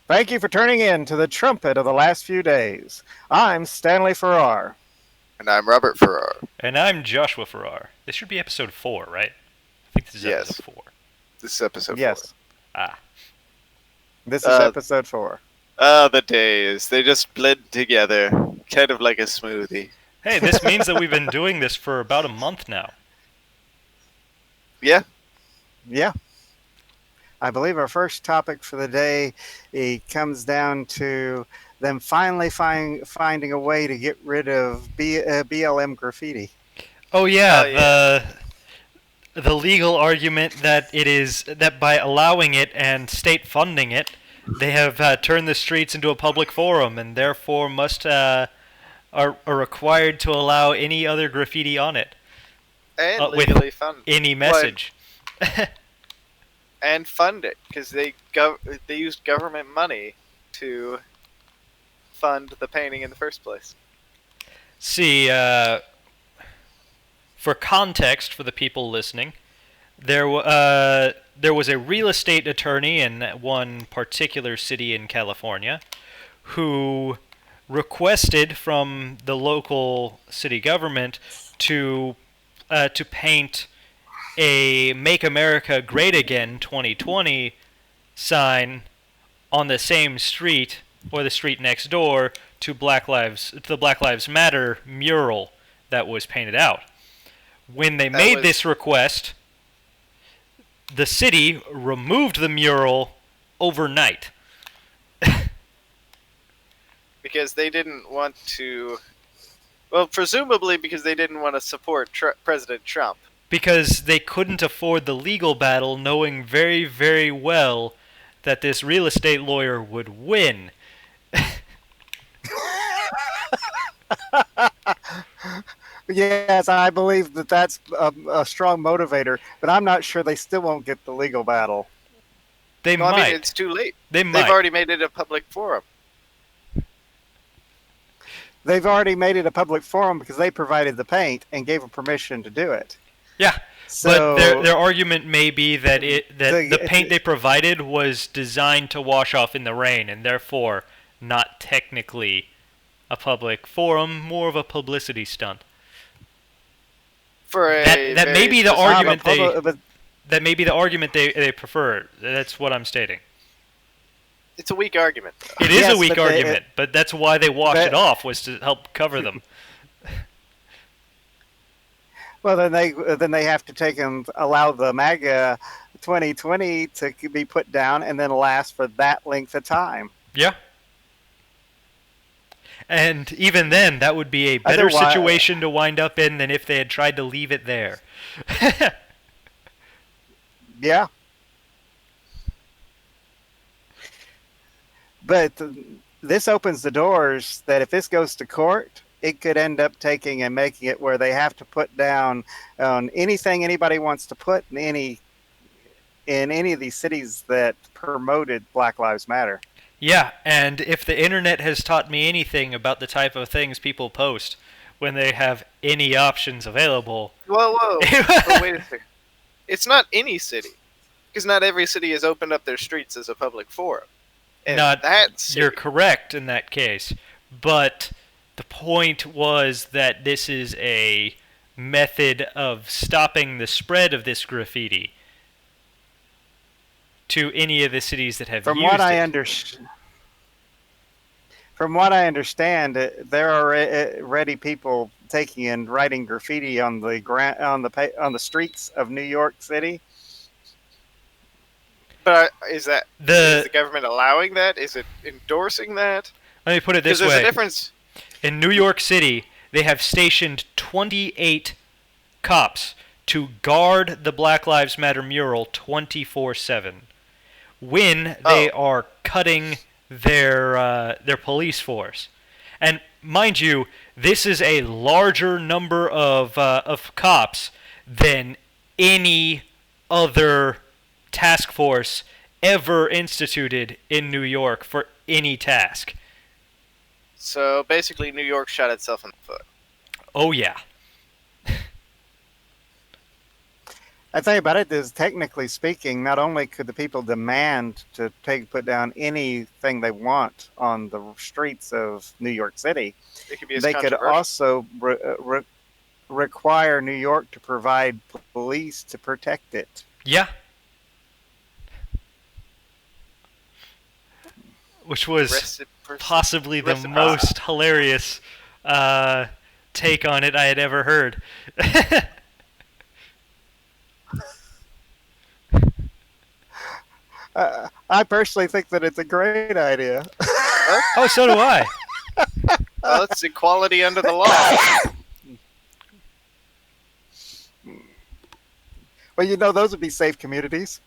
Thank you for turning in to the Trumpet of the last few days. I'm Stanley Farrar. And I'm Robert Farrar. And I'm Joshua Farrar. This should be episode 4, right? I think this is episode Yes, 4. this is episode Yes, Ah. this 4. is episode 4. The days. They just blend together, kind of like a smoothie. Hey, this means that we've been doing this for about a month now. Yeah? Yeah. I believe our first topic for the day comes down to them finally finding a way to get rid of BLM graffiti. Oh yeah, Oh, yeah. the legal argument that it is that by allowing it and state funding it, they have turned the streets into a public forum and therefore must are required to allow any other graffiti on it And with legally fund any message. and fund it because they used government money to fund the painting in the first place. See, for context for the people listening, there was a real estate attorney in one particular city in California who requested from the local city government to paint a "Make America Great Again 2020" sign on the same street or the street next door to the Black Lives Matter mural that was painted out. When they made this request, the city removed the mural overnight. Because they didn't want to... Well, presumably because they didn't want to support President Trump. Because they couldn't afford the legal battle, knowing very, very well that this real estate lawyer would win. Yes, I believe that's a strong motivator, but I'm not sure they still won't get the legal battle. They might. I mean, it's too late. They've already made it a public forum. They've already made it a public forum because they provided the paint and gave them permission to do it. Yeah, so, but their argument may be that the paint they provided was designed to wash off in the rain, and therefore not technically a public forum, more of a publicity stunt. That may be the argument the argument they prefer. That's what I'm stating. It's a weak argument. It is a weak argument, but that's why they washed it off, was to help cover them. Well, then they have to take and allow the MAGA 2020 to be put down and then last for that length of time. Yeah. And even then, that would be a better situation to wind up in than if they had tried to leave it there. Yeah. But this opens the doors that if this goes to court, it could end up taking and making it where they have to put down on anything anybody wants to put in any of these cities that promoted Black Lives Matter. Yeah, and if the internet has taught me anything about the type of things people post when they have any options available... Whoa. Wait a second. It's not any city. Because not every city has opened up their streets as a public forum. You're correct in that case. But the point was that this is a method of stopping the spread of this graffiti to any of the cities that have used it. From what I understand, there are already people taking and writing graffiti on the streets of New York City. But is the government allowing that? Is it endorsing that? Let me put it this way. There's a difference. In New York City, they have stationed 28 cops to guard the Black Lives Matter mural 24/7 when they are cutting their police force. And mind you, this is a larger number of cops than any other task force ever instituted in New York for any task. So basically New York shot itself in the foot. Oh yeah. I tell you about it is, technically speaking, not only could the people demand to put down anything they want on the streets of New York City, It could be as they could controversial. also require New York to provide police to protect it. Yeah, which was possibly the Reciprocity. most hilarious uh, take on it I had ever heard. I personally think that it's a great idea. Well, Oh, so do I. well, it's equality under the law. Well, you know, those would be safe communities.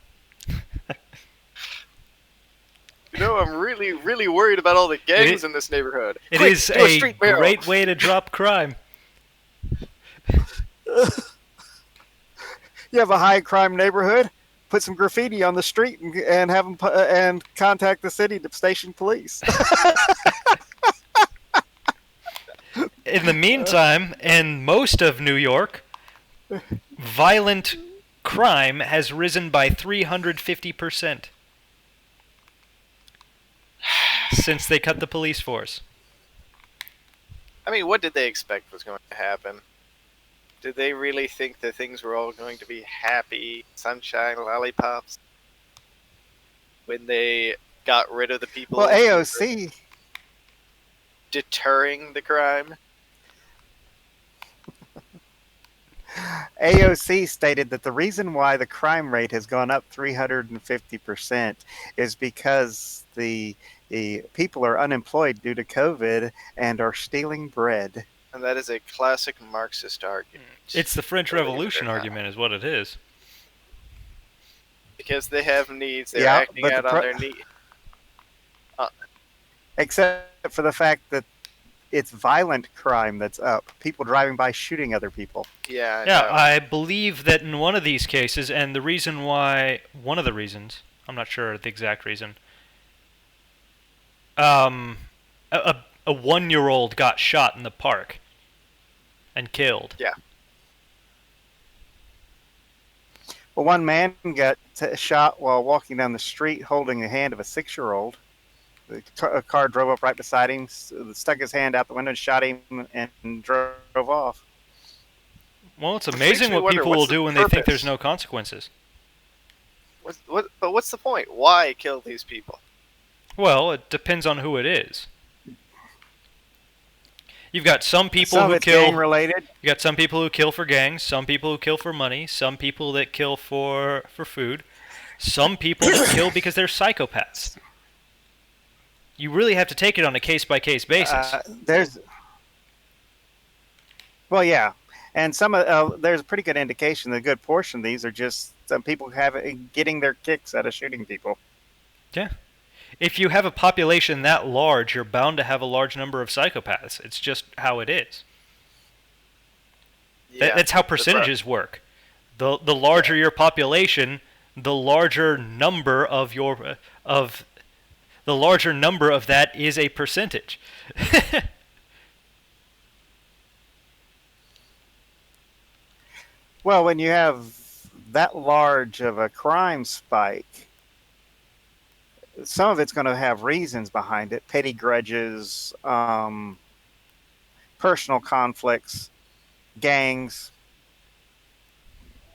You know, I'm really, really worried about all the gangs in this neighborhood. It Quick, is do a a street mural. great way to drop crime. You have a high crime neighborhood, put some graffiti on the street and have them and contact the city to station police. In the meantime, in most of New York, violent crime has risen by 350% since they cut the police force. I mean, what did they expect was going to happen? Did they really think that things were all going to be happy, sunshine, lollipops? When they got rid of the people Well, who were AOC, deterring the crime? AOC stated that the reason why the crime rate has gone up 350% is because the people are unemployed due to COVID and are stealing bread. And that is a classic Marxist argument. It's the French Believe it or Revolution not. argument, is what it is. Because they have needs, they're Yeah, acting but out on their need. except for the fact that it's violent crime that's up. People driving by shooting other people. Yeah, I Yeah, know. I believe that in one of these cases, and the reason why, one of the reasons, I'm not sure the exact reason, a 1-year-old got shot in the park and killed. Yeah. Well, one man got shot while walking down the street holding the hand of a 6-year-old. A car drove up right beside him, stuck his hand out the window and shot him and drove off. Well, it's Which amazing makes me what wonder, people what's will the do when they think purpose? there's no consequences. But what's the point? Why kill these people? Well, it depends on who it is. You've got some people Some of who it's gang kill. related. You got some people who kill for gangs, some people who kill for money, some people that kill for food, some people that kill because they're psychopaths. You really have to take it on a case-by-case basis. Well, yeah, and there's a pretty good indication that a good portion of these are just some people getting their kicks out of shooting people. Yeah. If you have a population that large, you're bound to have a large number of psychopaths. It's just how it is. Yeah, That's how percentages work. The larger your population, the larger number of that is a percentage. Well, when you have that large of a crime spike, some of it's going to have reasons behind it: petty grudges, personal conflicts, gangs,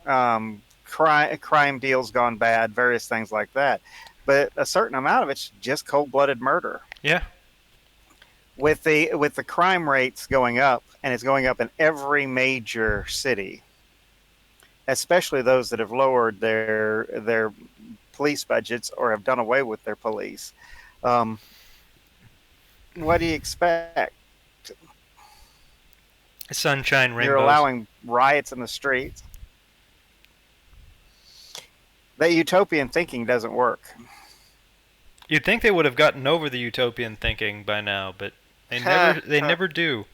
crime deals gone bad, various things like that. But a certain amount of it's just cold-blooded murder. Yeah. With the crime rates going up, and it's going up in every major city, especially those that have lowered their police budgets or have done away with their police. What do you expect? Sunshine, rainbows. You're allowing riots in the streets. That utopian thinking doesn't work. You'd think they would have gotten over the utopian thinking by now, but they never do.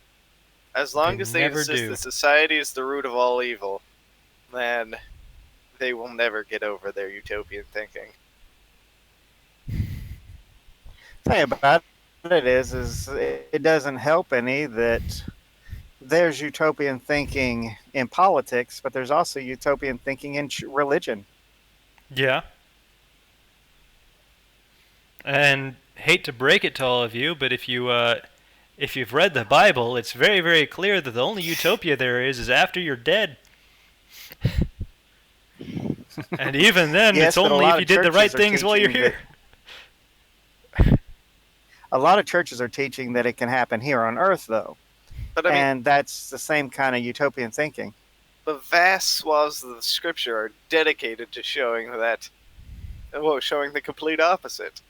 As long as they never insist do. that society is the root of all evil, then they will never get over their utopian thinking. The thing about it is it doesn't help any that there's utopian thinking in politics, but there's also utopian thinking in religion. Yeah. And hate to break it to all of you, but if you've read the Bible, it's very, very clear that the only utopia there is after you're dead. And even then, it's Yes, but a only if lot you of did the right churches are things while you're teaching that here. a lot of churches are teaching that it can happen here on Earth, though, But I mean, and that's the same kind of utopian thinking. the vast swaths of the scripture are dedicated to showing that, well, showing the complete opposite.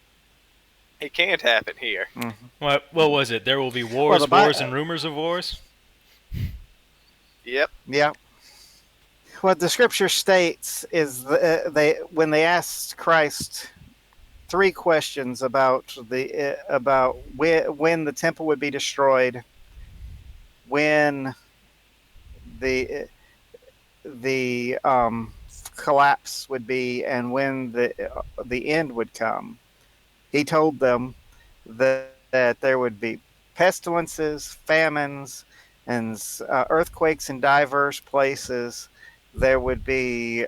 It can't happen here. Mm-hmm. What was it? There will be Well, wars, wars, and rumors of wars? Yep. yeah. What the scripture states is they when they asked Christ three questions about when the temple would be destroyed, when the the collapse would be, and when the end would come. He told them that there would be pestilences, famines, and earthquakes in diverse places. There would be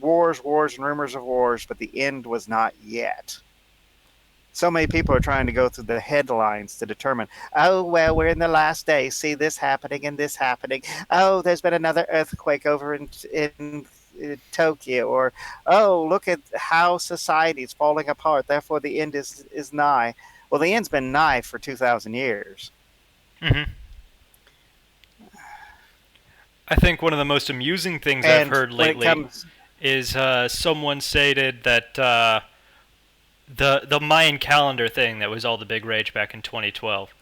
wars, and rumors of wars, but the end was not yet. So many people are trying to go through the headlines to determine, oh, well, we're in the last days. See this happening and this happening. Oh, there's been another earthquake over in Tokyo. Or, oh, look at how society is falling apart. Therefore, the end is nigh. Well, the end's been nigh for 2,000 years. Mm-hmm. I think one of the most amusing things I've And heard when it lately comes, is someone stated that the Mayan calendar thing that was all the big rage back in 2012.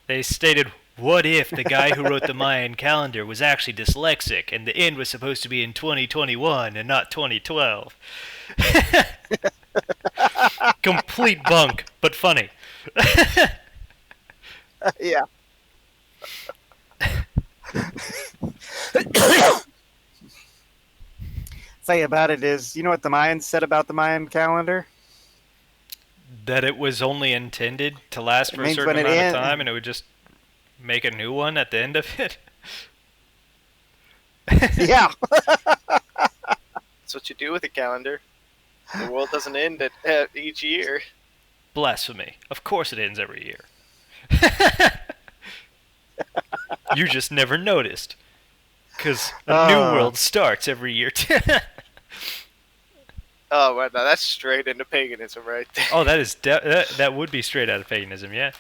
They stated, what if the guy who wrote the Mayan calendar was actually dyslexic and the end was supposed to be in 2021 and not 2012? Complete bunk, but funny. yeah. Thing about it is, you know what the Mayans said about the Mayan calendar? That it was only intended to last It for a means certain when it amount of ends. time and it would just make a new one at the end of it. Yeah. That's what you do with a calendar. The world doesn't end at each year. Blasphemy. Of course it ends every year. You just never noticed. Because a new world starts every year. Oh, well, now that's straight into paganism right there. Oh, that is that would be straight out of paganism, yeah.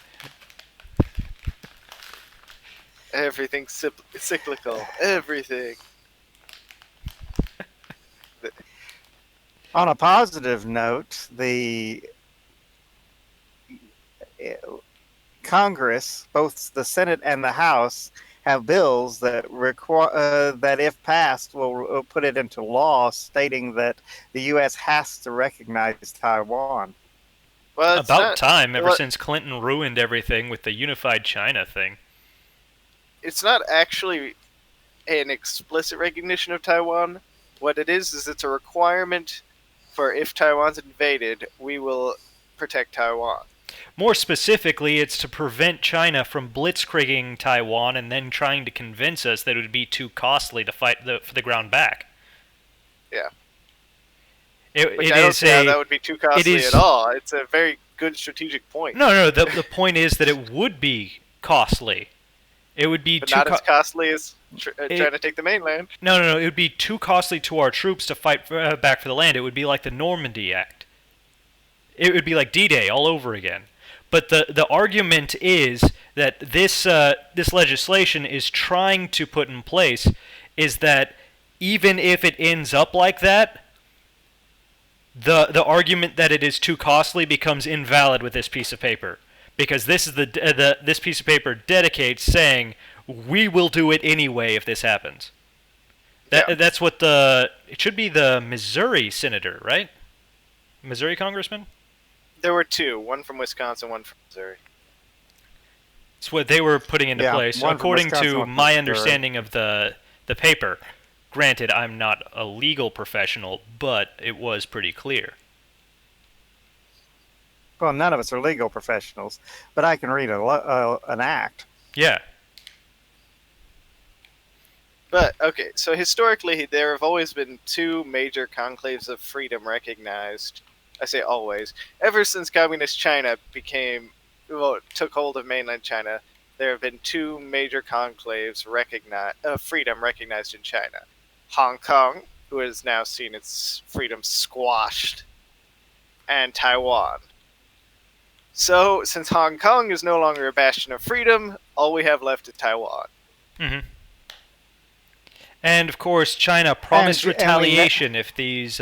Everything's cyclical. Everything. On a positive note, the Congress, both the Senate and the House, have bills that require that, if passed, will put it into law, stating that the U.S. has to recognize Taiwan. Well, About not, time, ever well, since Clinton ruined everything with the unified China thing. it's not actually an explicit recognition of Taiwan. What it is it's a requirement for if Taiwan's invaded, we will protect Taiwan. More specifically, it's to prevent China from blitzkrieging Taiwan and then trying to convince us that it would be too costly to fight for the ground back. Yeah. Which I don't see how that would be too costly at all. It's a very good strategic point. No. The point is that it would be costly. It would be but too not as costly as trying to take the mainland. No. It would be too costly to our troops to fight back for the land. It would be like the Normandy Act. It would be like D-Day all over again. But the argument is that this legislation is trying to put in place is that even if it ends up like that, the argument that it is too costly becomes invalid with this piece of paper, because this is this piece of paper dedicates saying we will do it anyway if this happens. That's what it should be the Missouri senator, right? Missouri congressman? There were two, one from Wisconsin, one from Missouri. It's what they were putting into place, according to my understanding of the paper. Granted, I'm not a legal professional, but it was pretty clear. Well, none of us are legal professionals, but I can read an act. Yeah. But, okay, so historically, there have always been two major conclaves of freedom recognized. I say always. Ever since Communist China took hold of mainland China, there have been two major conclaves of freedom recognized in China. Hong Kong, who has now seen its freedom squashed, and Taiwan. So, since Hong Kong is no longer a bastion of freedom, all we have left is Taiwan. Hmm. And of course, China promised And retaliation if these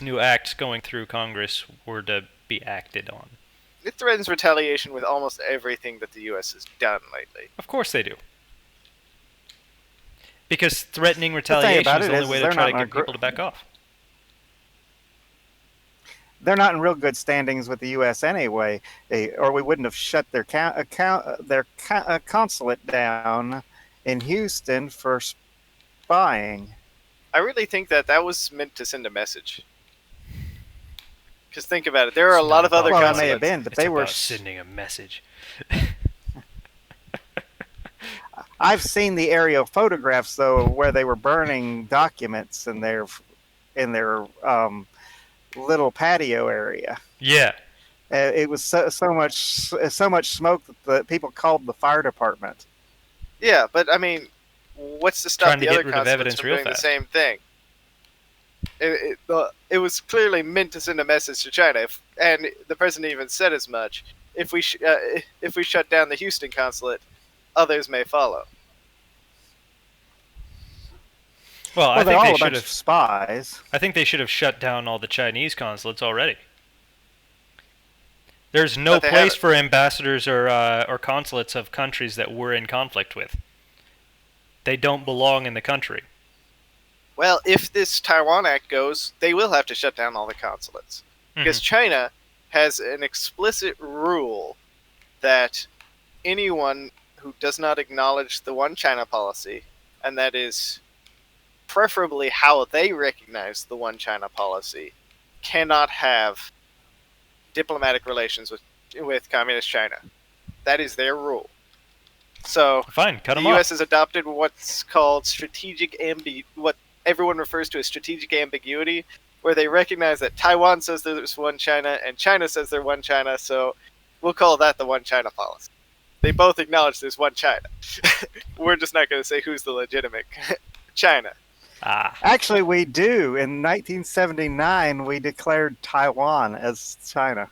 new acts going through Congress were to be acted on. It threatens retaliation with almost everything that the U.S. has done lately. Of course they do. Because threatening thing retaliation about is it the only is way to they're try not to in a get people to back off. They're not in real good standings with the U.S. anyway, or we wouldn't have shut their consulate down in Houston for spying. I really think that was meant to send a message. Because think about it, there are a lot of other Well, it consulates. may have been, but It's they were. about sending a message. I've seen the aerial photographs though, where they were burning documents in their little patio area. Yeah. It was so much smoke that the people called the fire department. Yeah, but I mean, what's to stop Trying to the get other rid of consulates evidence from real doing the fast. same thing? It was clearly meant to send a message to China, and the president even said as much. If we shut down the Houston consulate, others may follow. Well, I Well, they're think all they a should bunch of have. spies. I think they should have shut down all the Chinese consulates already. There's no But they place haven't. for ambassadors or consulates of countries that we're in conflict with. They don't belong in the country. Well, if this Taiwan Act goes, they will have to shut down all the consulates. Because China has an explicit rule that anyone who does not acknowledge the One China policy, and that is preferably how they recognize the One China policy, cannot have diplomatic relations with Communist China. That is their rule. So Fine, cut the them U.S. off. has adopted what's called what everyone refers to as strategic ambiguity, where they recognize that Taiwan says there's one China and China says there's one China, so we'll call that the One China policy. They both acknowledge there's one China. We're just not going to say who's the legitimate China. Ah. Actually, we do. In 1979, we declared Taiwan as China.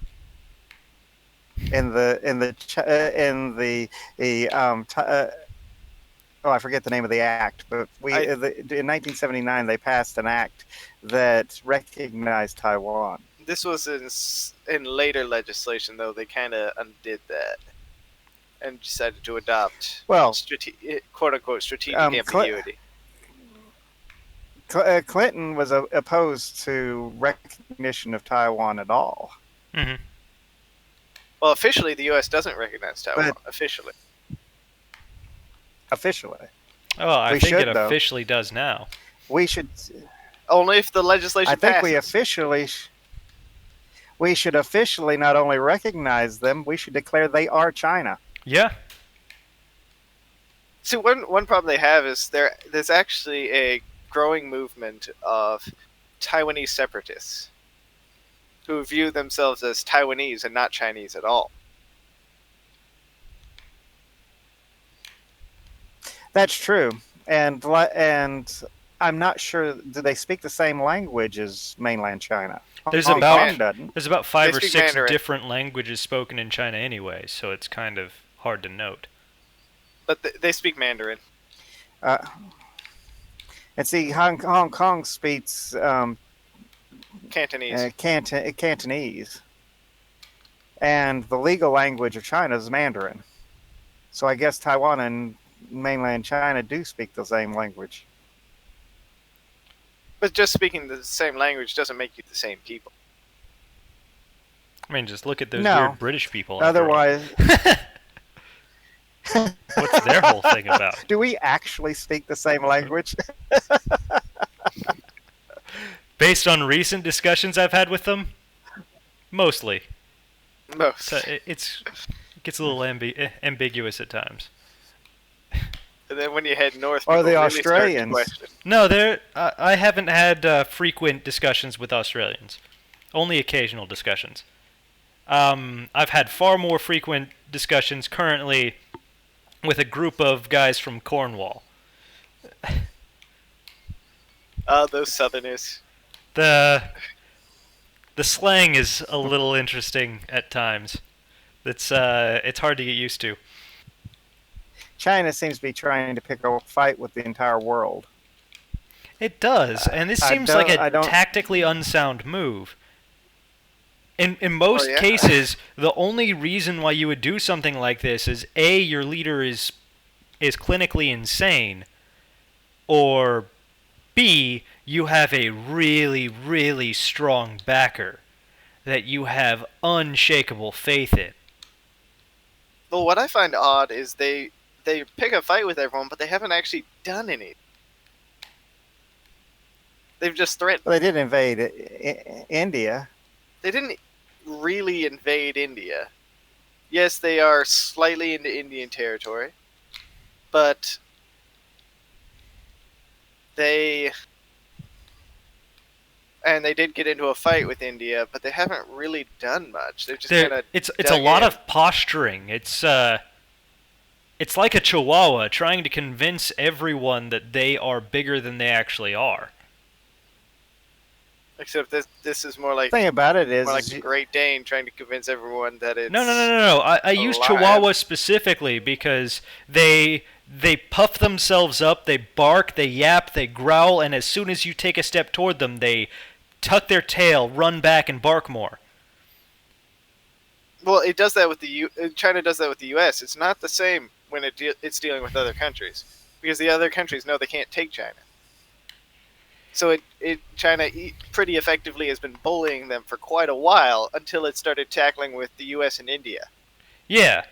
In the I forget the name of the act, but in 1979 they passed an act that recognized Taiwan. This was in later legislation, though. They kind of undid that and decided to adopt quote-unquote strategic ambiguity. Clinton was opposed to recognition of Taiwan at all. Mm-hmm. Well, officially, the U.S. doesn't recognize Taiwan. Officially. Oh, I We think should, it though. officially does now. We should. Only if the legislation I think passes. we should officially not only recognize them, we should declare they are China. Yeah. See, one problem they have is there's actually a growing movement of Taiwanese separatists who view themselves as Taiwanese and not Chinese at all. That's true, and I'm not sure. Do they speak the same language as mainland China? There's Hong about Kong doesn't. there's about 5 They or speak 6 Mandarin. different languages spoken in China anyway, so it's kind of hard to note. But they speak Mandarin. And see, Hong Kong speaks Cantonese. Cantonese, and the legal language of China is Mandarin. So I guess Taiwan and mainland China do speak the same language. But just speaking the same language doesn't make you the same people. I mean, just look at those No. weird British people. after all. Otherwise, What's their whole thing about? do we actually speak the same language? Based on recent discussions I've had with them, mostly. Most. So it gets a little ambiguous at times. And then when you head north, Or people the really start to Australians. question. No, I haven't had frequent discussions with Australians. Only occasional discussions. I've had far more frequent discussions currently with a group of guys from Cornwall. Those Southerners. The the slang is a little interesting at times. It's hard to get used to. China seems to be trying to pick a fight with the entire world. It does, and this I seems like don't. a I don't. tactically unsound move. In Oh most yeah. cases, the only reason why you would do something like this is A, your leader is clinically insane, or B, you have a really, really strong backer that you have unshakable faith in. Well, what I find odd is they pick a fight with everyone, but they haven't actually done anything. They've just threatened. Well, they did invade India. They didn't really invade India. Yes, they are slightly into Indian territory, but they did get into a fight with India, but they haven't really done much. They've just kind of It's a lot of posturing. It's like a chihuahua trying to convince everyone that they are bigger than they actually are. Except this is more like The thing about it is, more like a Great Dane trying to convince everyone that it's No. I use lion. Chihuahua specifically because they puff themselves up, they bark, they yap, they growl, and as soon as you take a step toward them, they tuck their tail, run back, and bark more. Well, it does that with China does that with the U.S. It's not the same when it's dealing with other countries because the other countries know they can't take China. So China pretty effectively has been bullying them for quite a while until it started tackling with the U.S. and India. Yeah,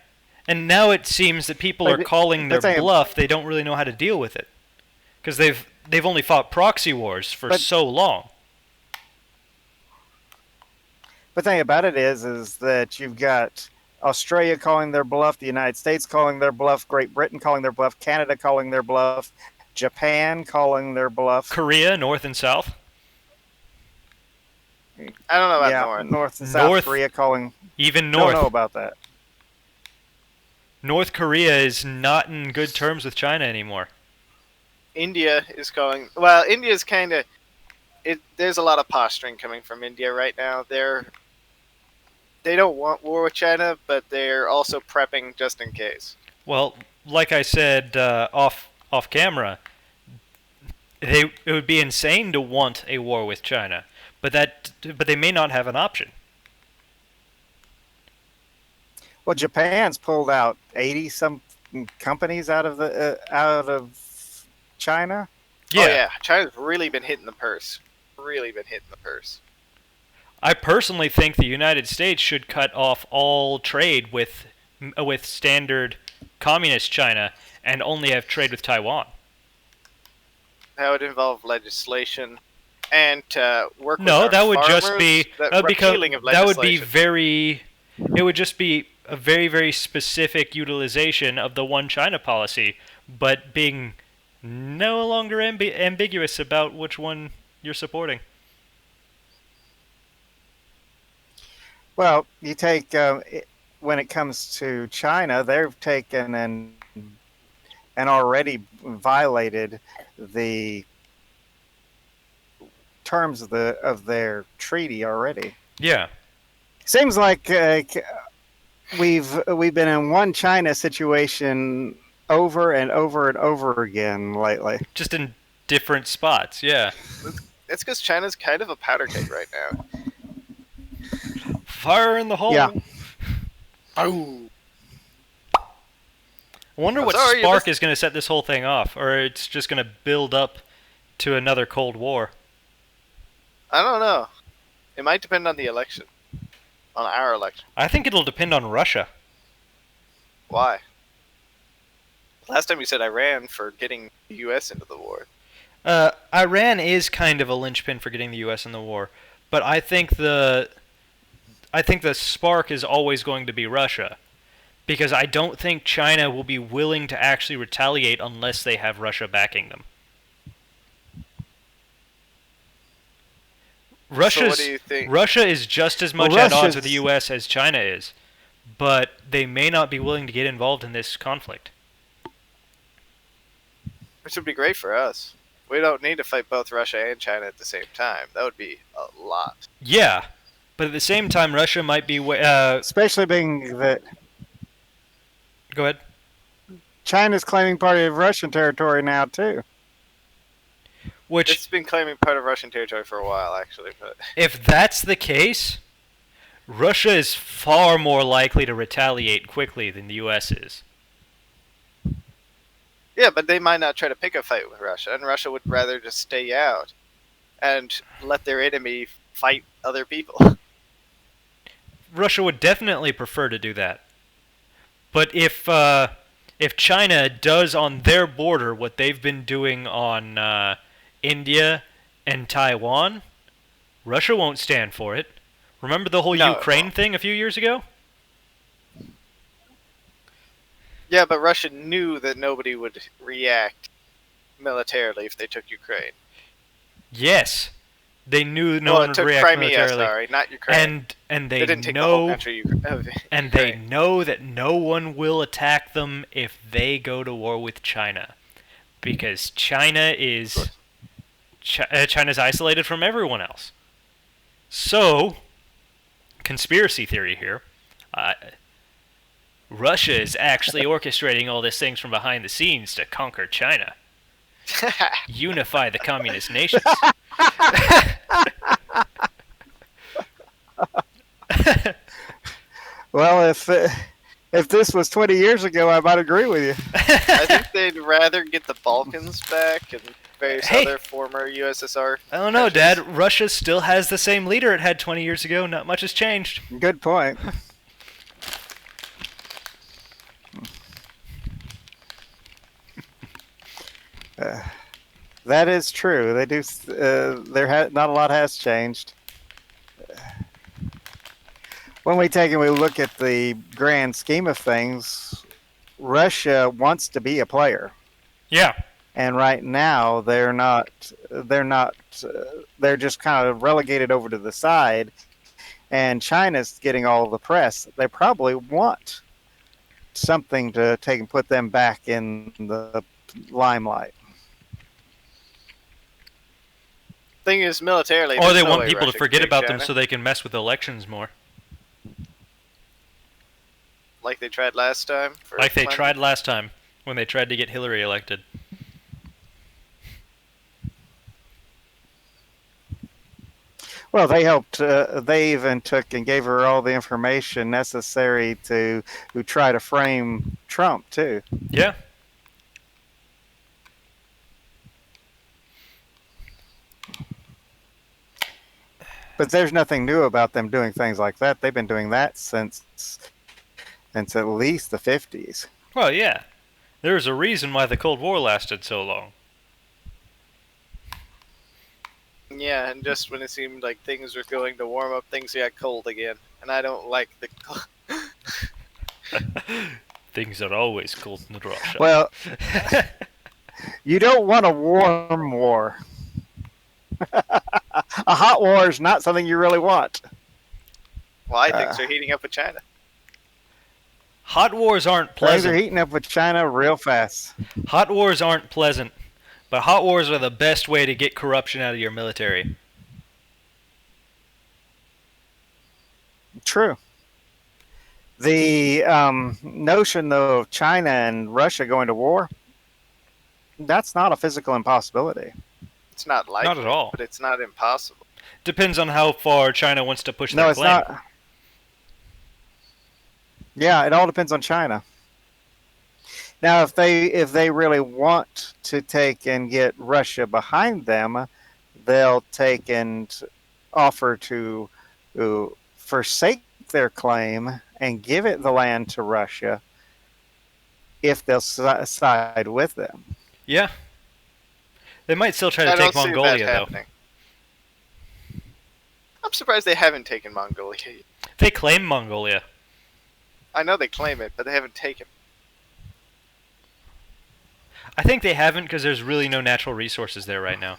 and now it seems that people are calling their thing- bluff. They don't really know how to deal with it because they've only fought proxy wars for so long. The thing about it is that you've got Australia calling their bluff, the United States calling their bluff, Great Britain calling their bluff, Canada calling their bluff, Japan calling their bluff. Korea, North and South. I don't know about North and South Korea calling. Even North. Don't know about that. North Korea is not in good terms with China anymore. India is calling. Well, India's kind of. There's a lot of posturing coming from India right now. They don't want war with China, but they're also prepping just in case. Well, like I said off camera, it would be insane to want a war with China, but they may not have an option. Well, Japan's pulled out 80-some companies out of China. Yeah. Oh yeah, China's really been hitting the purse. I personally think the United States should cut off all trade with standard communist China and only have trade with Taiwan. That would involve legislation and work with No, our that would farmers, just be repealing of that would be legislation. it would just be a very, very specific utilization of the one China policy, but being no longer ambiguous about which one you're supporting. Well, you take when it comes to China, they've taken and already violated the terms of their treaty already. Yeah. Seems like we've been in one China situation over and over and over again lately. Just in different spots, yeah. It's because China's kind of a powder keg right now. Fire in the hole. Yeah. Oh. I wonder what spark is going to set this whole thing off, or it's just going to build up to another Cold War. I don't know. It might depend on the election. On our election. I think it'll depend on Russia. Why? Last time you said Iran for getting the U.S. into the war. Iran is kind of a linchpin for getting the U.S. in the war, but I think the spark is always going to be Russia, because I don't think China will be willing to actually retaliate unless they have Russia backing them. So what do you think? Russia is just as Well, much at odds with the Russia's U.S. as China is, but they may not be willing to get involved in this conflict. Which would be great for us. We don't need to fight both Russia and China at the same time. That would be a lot. Yeah, but at the same time, Russia might be. especially being that Go ahead. China's claiming part of Russian territory now too. Which, It's been claiming part of Russian territory for a while, actually. But if that's the case, Russia is far more likely to retaliate quickly than the U.S. is. yeah, but they might not try to pick a fight with Russia, and Russia would rather just stay out and let their enemy fight other people. Russia would definitely prefer to do that. But if China does on their border what they've been doing on India and Taiwan, Russia won't stand for it. Remember the whole No. Ukraine thing a few years ago? Yeah, but Russia knew that nobody would react militarily if they took Ukraine. Yes, they knew no well, one it would took react Crimea, militarily. sorry, not Ukraine. And They they didn't take the whole know country. and they know that no one will attack them if they go to war with China, because China's isolated from everyone else. So, conspiracy theory here. Russia is actually orchestrating all these things from behind the scenes to conquer China, unify the communist nations. Well, if this was 20 years ago, I might agree with you. I think they'd rather get the Balkans back and various Hey. other former USSR. I don't know, countries. Dad. Russia still has the same leader it had 20 years ago. Not much has changed. Good point. That is true. They do. Not a lot has changed. When we take and we look at the grand scheme of things, Russia wants to be a player, Yeah. and right now they're not. They're not. They're just kind of relegated over to the side, and China's getting all the press. They probably want something to take and put them back in the limelight. Thing is, militarily, Or there's they no want way people Russia to can forget take about them China, so they can mess with elections more. like they tried last time. Like they tried last time when they tried to get Hillary elected. Well, they helped. They even took and gave her all the information necessary to try to frame Trump too. Yeah. But there's nothing new about them doing things like that. They've been doing that since at least the 50s. Well, yeah. There's a reason why the Cold War lasted so long. Yeah, and just when it seemed like things were going to warm up, things got cold again, and I don't like the cold. Things are always cold in Russia. Well, you don't want a warm war. A hot war is not something you really want. Well, things are heating up with China. Hot wars aren't Things are pleasant. heating up with China real fast. Hot wars aren't pleasant. But hot wars are the best way to get corruption out of your military. True. The notion, though, of China and Russia going to war, that's not a physical impossibility. It's not likely, Not at all. but it's not impossible. Depends on how far China wants to push No, their it's claim. not. Yeah, it all depends on China. Now, if they really want to take and get Russia behind them, they'll take and offer to forsake their claim and give it the land to Russia if they'll side with them. Yeah. They might still try to I take don't see that Mongolia, though. happening. I'm surprised they haven't taken Mongolia. They claim Mongolia. I know they claim it, but they haven't taken it. I think they haven't because there's really no natural resources there right now.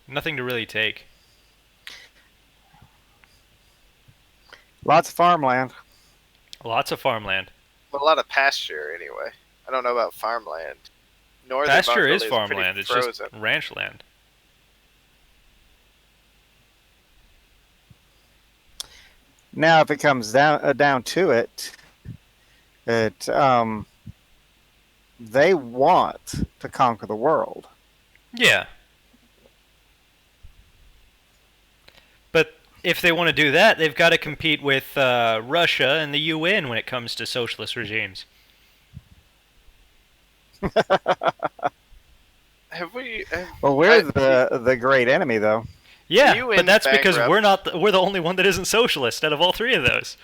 Nothing to really take. Lots of farmland. Lots of farmland. But a lot of pasture, anyway. I don't know about farmland. Northern Pasture is Mongolia farmland. pretty It's frozen. just ranch land. Now, if it comes down to it, they want to conquer the world. Yeah. But if they want to do that, they've got to compete with Russia and the UN when it comes to socialist regimes. Have we? Well, we're the great enemy, though. Yeah, The but UN's that's because bankrupt. we're the only one that isn't socialist out of all three of those.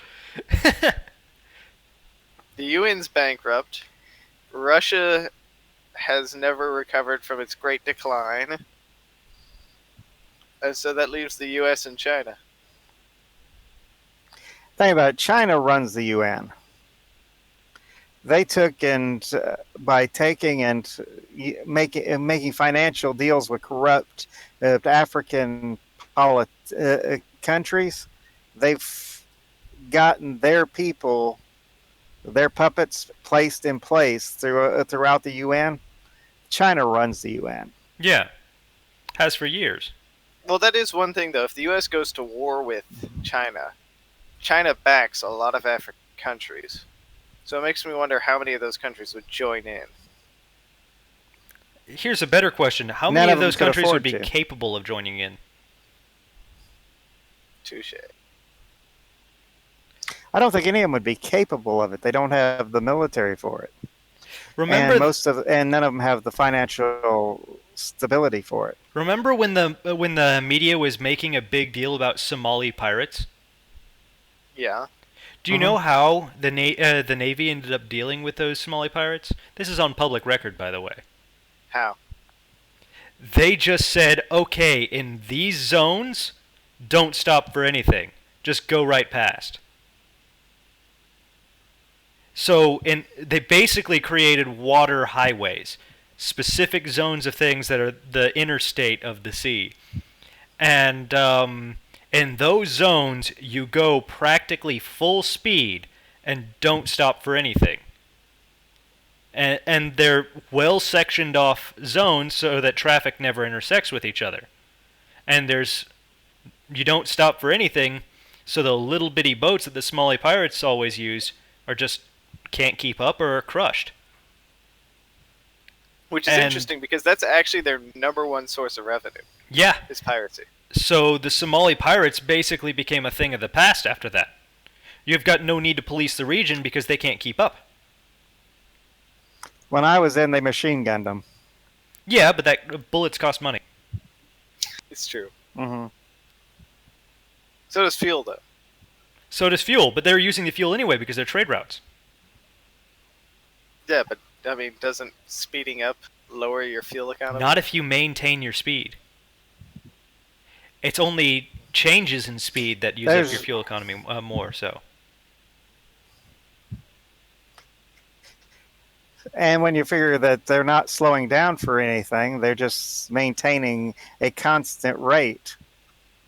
The UN's bankrupt. Russia has never recovered from its great decline. And so that leaves the US and China. Think about it, China runs the UN. They took and by taking and making financial deals with corrupt African countries, they've gotten their people, their puppets placed in place throughout the UN. China runs the UN. Yeah, has for years. Well, that is one thing, though. If the US goes to war with China, China backs a lot of African countries. So it makes me wonder how many of those countries would join in. Here's a better question: how None many of of them those could countries afford would be to. capable of joining in? Touche. I don't think any of them would be capable of it. They don't have the military for it. Remember, and none of them have the financial stability for it. remember when the media was making a big deal about Somali pirates? Yeah. Do you know how the Navy ended up dealing with those Somali pirates? This is on public record, by the way. How? They just said, okay, in these zones, don't stop for anything. Just go right past. So they basically created water highways, specific zones of things that are the interstate of the sea. And in those zones, you go practically full speed and don't stop for anything. And they're well sectioned off zones so that traffic never intersects with each other. And you don't stop for anything, so the little bitty boats that the Somali pirates always use are just can't keep up or are crushed. Which is interesting because that's actually their number one source of revenue. Yeah. Is piracy. So the Somali pirates basically became a thing of the past after that. You've got no need to police the region because they can't keep up. When I was in, they machine gunned them. Yeah, but that bullets cost money. It's true. Mm-hmm. So does fuel, though. So does fuel, but they're using the fuel anyway because they're trade routes. Yeah, but, I mean, doesn't speeding up lower your fuel economy? Not if you maintain your speed. It's only changes in speed that use up your fuel economy more, so. And when you figure that they're not slowing down for anything, they're just maintaining a constant rate.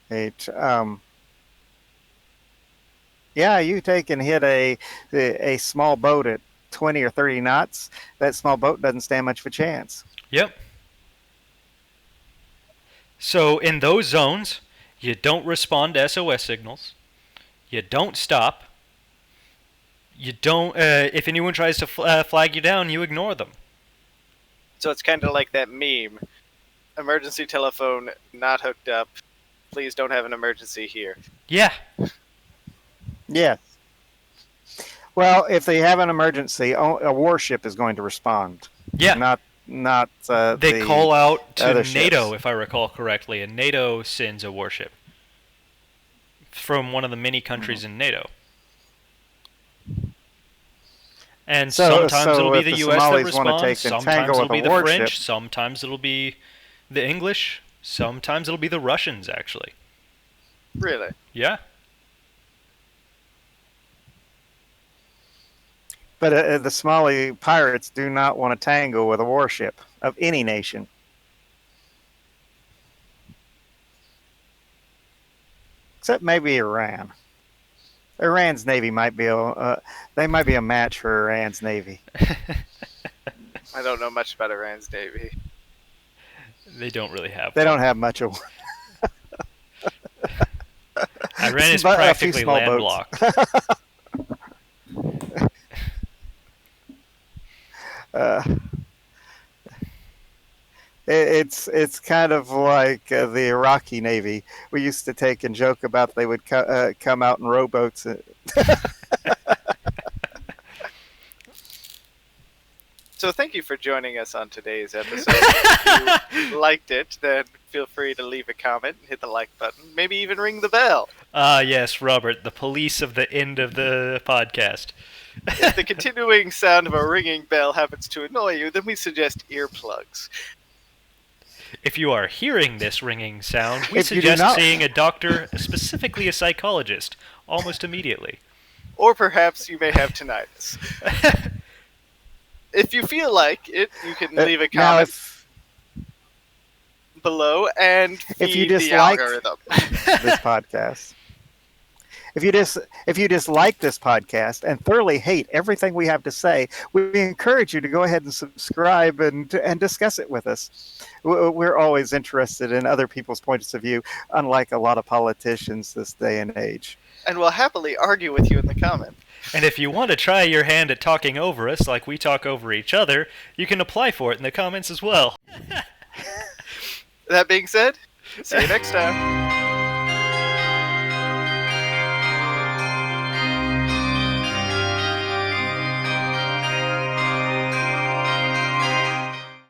Yeah, you take and hit a small boat at 20 or 30 knots, that small boat doesn't stand much of a chance. Yep. So in those zones, you don't respond to SOS signals. You don't stop. You don't. If anyone tries to flag you down, you ignore them. So it's kind of like that meme: emergency telephone not hooked up. Please don't have an emergency here. Yeah. Yeah. Well, if they have an emergency, a warship is going to respond. Yeah. Not they call out to NATO, ships. if I recall correctly, and NATO sends a warship from one of the many countries in NATO. And sometimes it'll be the US that responds, sometimes it'll be the French, sometimes it'll be the English, sometimes it'll be the Russians, actually. Really? Yeah. But the Somali pirates do not want to tangle with a warship of any nation. Except maybe Iran. Iran's navy might be they might be a match for Iran's navy. I don't know much about Iran's navy. They don't really have. They don't have much of. Iran is practically landlocked. It's kind of like the Iraqi Navy. We used to take and joke about they would come out in rowboats. So thank you for joining us on today's episode. If you liked it, then feel free to leave a comment, hit the like button, maybe even ring the bell. Ah, yes, Robert, the police of the end of the podcast. If the continuing sound of a ringing bell happens to annoy you, then we suggest earplugs. If you are hearing this ringing sound, we If you do suggest not- seeing a doctor, specifically a psychologist, almost immediately. Or perhaps you may have tinnitus. If you feel like it, you can leave a now, comment below and feed if you the dislike algorithm. this podcast, if you dislike this podcast and thoroughly hate everything we have to say, we encourage you to go ahead and subscribe and discuss it with us. We're always interested in other people's points of view, unlike a lot of politicians this day and age. And we'll happily argue with you in the comments. And if you want to try your hand at talking over us like we talk over each other, you can apply for it in the comments as well. That being said, see you next time.